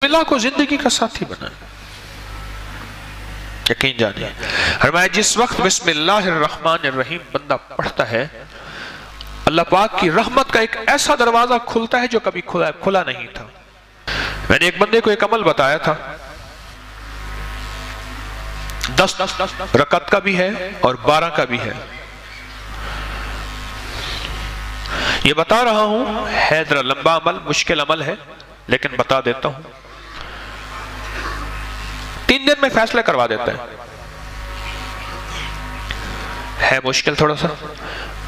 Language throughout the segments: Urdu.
اللہ کو زندگی کا ساتھی بنائیں. یقین جانیے فرمایا جس وقت بسم اللہ الرحمن الرحیم بندہ پڑھتا ہے اللہ پاک کی رحمت کا ایک ایسا دروازہ کھلتا ہے جو کبھی کھلا نہیں تھا. میں نے ایک بندے کو ایک عمل بتایا تھا 10 رکعت کا بھی ہے اور 12 کا بھی ہے. یہ بتا رہا ہوں ہے ذرا لمبا عمل مشکل عمل ہے لیکن بتا دیتا ہوں. 3 دن میں فیصلہ کروا دیتا ہے مشکل تھوڑا سا.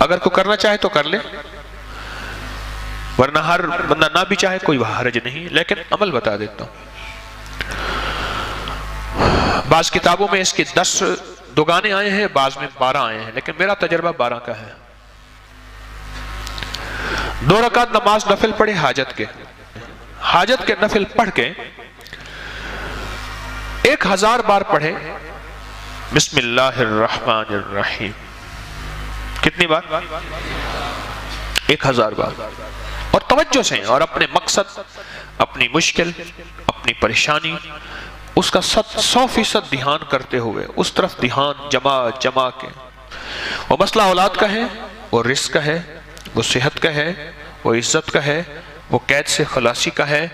اگر کوئی کرنا چاہے تو کر لے ورنہ ہر بندہ نہ بھی چاہے کوئی حرج نہیں لیکن عمل بتا دیتا ہوں. بعض کتابوں میں اس کی 10 دگانے آئے ہیں بعض میں 12 آئے ہیں لیکن میرا تجربہ 12 کا ہے. 2 رکعت نماز نفل پڑھے حاجت کے نفل پڑھ کے 1000 بار پڑھے بسم اللہ الرحمن الرحیم. کتنی بار؟ 1000 بار. اور توجہ سے اور اپنے مقصد اپنی مشکل اپنی پریشانی اس کا 100% دھیان کرتے ہوئے اس طرف دھیان جما کے. وہ مسئلہ اولاد کا ہے وہ رزق کا ہے وہ صحت کا ہے وہ عزت کا ہے وہ قید سے خلاصی کا ہے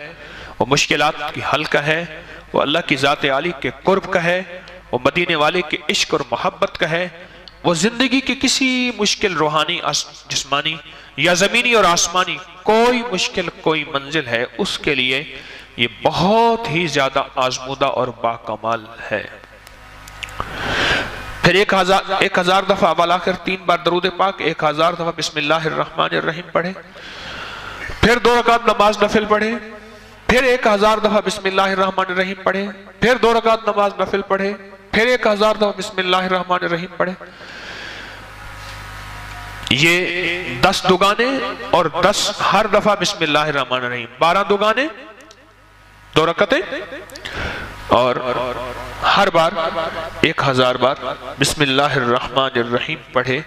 وہ مشکلات کی حل کا ہے وہ اللہ کی ذات عالی کے قرب کا ہے وہ مدینے والے کے عشق اور محبت کا ہے وہ زندگی کی کسی مشکل روحانی جسمانی یا زمینی اور آسمانی کوئی مشکل کوئی منزل ہے اس کے لیے یہ بہت ہی زیادہ آزمودہ اور باکمال ہے. پھر 1000 دفعہ اول آخر 3 بار درود پاک 1000 دفعہ بسم اللہ الرحمن الرحیم پڑھے. پھر 2 رکعت نماز نفل پڑھے پھر 1000 دفعہ بسم اللہ الرحمن الرحیم پڑھے. پھر 2 رکعت نماز نفل پڑھے پھر 1000 دفعہ بسم اللہ الرحمن الرحیم پڑھے. یہ 10 دگانے اور 10 ہر دفعہ بسم اللہ الرحمن الرحیم 12 دگانے 2 رکعتیں اور ہر بار 1000 بار بسم اللہ الرحمن الرحیم پڑھے.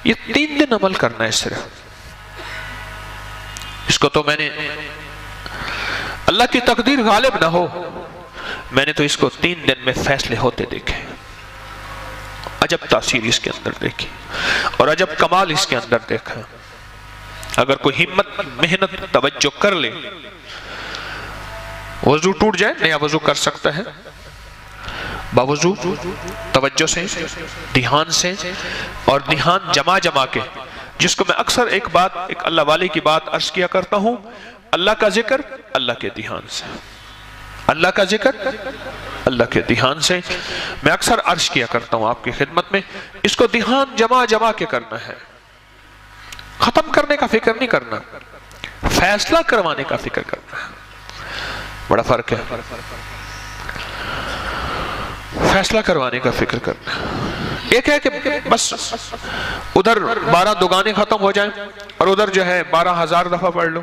یہ 3 دن عمل کرنا ہے صرف. اس کو تو میں نے اللہ کی تقدیر غالب نہ ہو میں نے تو اس کو 3 دن میں فیصلے ہوتے دیکھے. عجب تاثیر اس کے اندر دیکھی اور عجب کمال اس کے اندر دیکھا. اگر کوئی ہمت محنت توجہ کر لے وضو ٹوٹ جائے نیا وضو کر سکتا ہے باوضو توجہ سے دھیان سے اور دھیان جما کے. جس کو میں اکثر ایک اللہ والے کی بات عرض کیا کرتا ہوں اللہ کا ذکر اللہ کے دھیان سے اللہ کا ذکر اللہ کے دھیان سے. میں اکثر عرض کیا کرتا ہوں آپ کی خدمت میں اس کو دھیان جما کے کرنا ہے. ختم کرنے کا فکر نہیں کرنا فیصلہ کروانے کا فکر کرنا ہے. بڑا فرق ہے. فیصلہ کروانے کا فکر کرنا. ایک ہے کہ بس ادھر 12 دگانے ختم ہو جائیں اور ادھر جو ہے 12000 دفعہ پڑھ لو.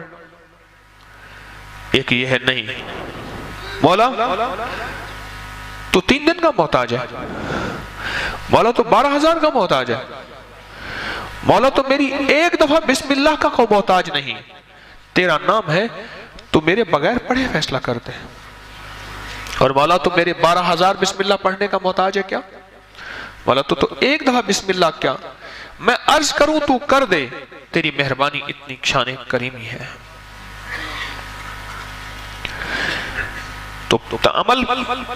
ایک یہ ہے نہیں مولا تو 3 دن کا محتاج ہے مولا تو 12000 کا محتاج ہے مولا تو میری 1 دفعہ بسم اللہ کا کوئی محتاج نہیں. تیرا نام ہے تو میرے بغیر پڑھے فیصلہ کرتے ہیں اور مولا تو میرے 12000 بسم اللہ پڑھنے کا محتاج ہے کیا مولا تو 1 دفعہ بسم اللہ کیا میں عرض کروں تو کر دے. تیری مہربانی اتنی شان کریمی ہے. تو عمل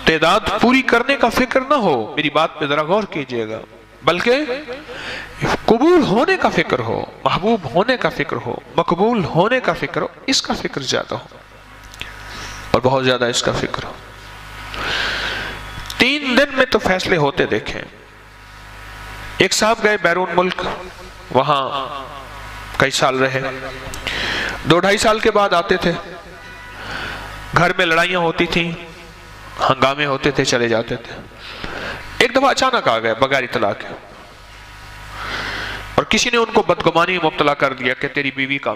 تعداد پوری کرنے کا فکر نہ ہو میری بات پہ ذرا غور کیجئے گا بلکہ قبول ہونے کا فکر ہو محبوب ہونے کا فکر ہو مقبول ہونے کا فکر ہو. اس کا فکر زیادہ ہو اور بہت زیادہ اس کا فکر ہو. 3 دن میں تو فیصلے ہوتے دیکھیں. ایک صاحب گئے بیرون ملک وہاں کئی سال رہے 2-2.5 سال کے بعد آتے تھے. گھر میں لڑائیاں ہوتی تھیں ہنگامے ہوتے تھے چلے جاتے تھے. ایک دفعہ اچانک آ گئے بغیر اطلاع کے اور کسی نے ان کو بدگمانی میں مبتلا کر دیا کہ تیری بیوی کا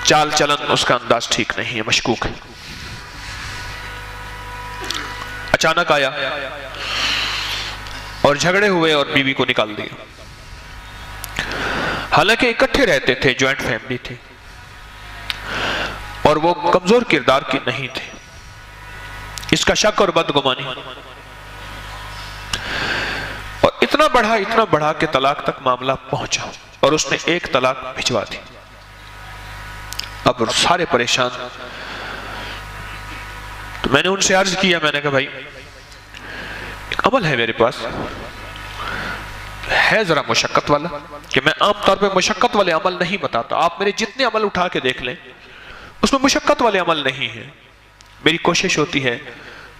چال چلن اس کا انداز ٹھیک نہیں ہے مشکوک ہے. اچانک آیا اور جھگڑے ہوئے اور بیوی کو نکال دیا. حالانکہ اکٹھے رہتے تھے جوائنٹ فیملی تھی. اور وہ کمزور کردار کی نہیں تھے، اس کا شک اور بدگمانی، اور اتنا بڑھا کہ طلاق تک معاملہ پہنچا اور اس نے ایک طلاق بھجوا دی۔ اب سارے پریشان، تو میں نے ان سے عرض کیا، میں نے کہا بھائی ایک عمل ہے میرے پاس، ہے ذرا مشقت والا، کہ میں عام طور پہ مشقت والے عمل نہیں بتاتا، آپ میرے جتنے عمل اٹھا کے دیکھ لیں اس میں مشقت والے عمل نہیں ہیں، میری کوشش ہوتی ہے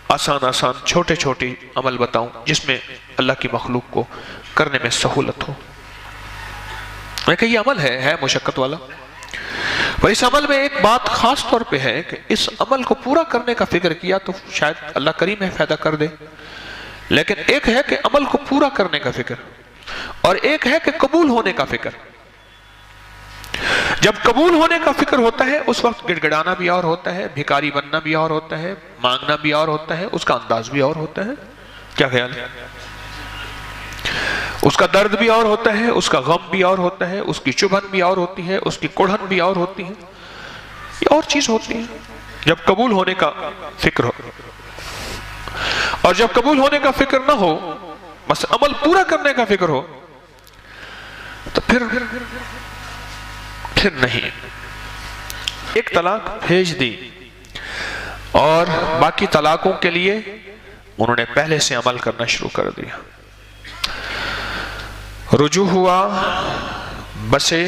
آسان چھوٹے عمل بتاؤں جس میں اللہ کی مخلوق کو کرنے میں سہولت ہو۔ میں کہا یہ عمل ہے مشقت والا، اور اس عمل میں ایک بات خاص طور پہ ہے کہ اس عمل کو پورا کرنے کا فکر کیا تو شاید اللہ کریم ہے فائدہ کر دے، لیکن ایک ہے کہ عمل کو پورا کرنے کا فکر، اور ایک ہے کہ قبول ہونے کا فکر۔ جب قبول ہونے کا فکر ہوتا ہے اس وقت گڑ گڑانا بھی اور ہوتا ہے، بھکاری بننا بھی اور ہوتا ہے، مانگنا بھی اور ہوتا ہے، اس کا انداز بھی اور ہوتا ہے۔ کیا خیال ہے؟ اس کا درد بھی اور ہوتا ہے، اس کا غم بھی اور ہوتا ہے، اس کی چبھن بھی اور ہوتی ہے، اس کی کڑھن بھی اور ہوتی ہے، یہ اور چیز ہوتی ہے جب قبول ہونے کا فکر ہو۔ اور جب قبول ہونے کا فکر نہ ہو، بس عمل پورا کرنے کا فکر ہو، تو پھر نہیں۔ ایک طلاق بھیج دی اور باقی طلاقوں کے لیے انہوں نے پہلے سے عمل کرنا شروع کر دیا۔ رجوع ہوا، بسے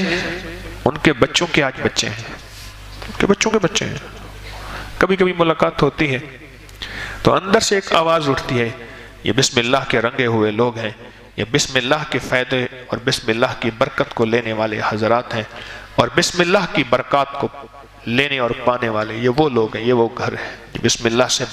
ان کے بچوں کے آج بچے ہیں، ان کے بچوں کے بچے ہیں، کبھی کبھی ملاقات ہوتی ہے تو اندر سے ایک آواز اٹھتی ہے، یہ بسم اللہ کے رنگے ہوئے لوگ ہیں، یہ بسم اللہ کے فائدے اور بسم اللہ کی برکت کو لینے والے حضرات ہیں، اور بسم اللہ کی برکات کو لینے اور پانے والے یہ وہ لوگ ہیں، یہ وہ گھر ہے بسم اللہ سے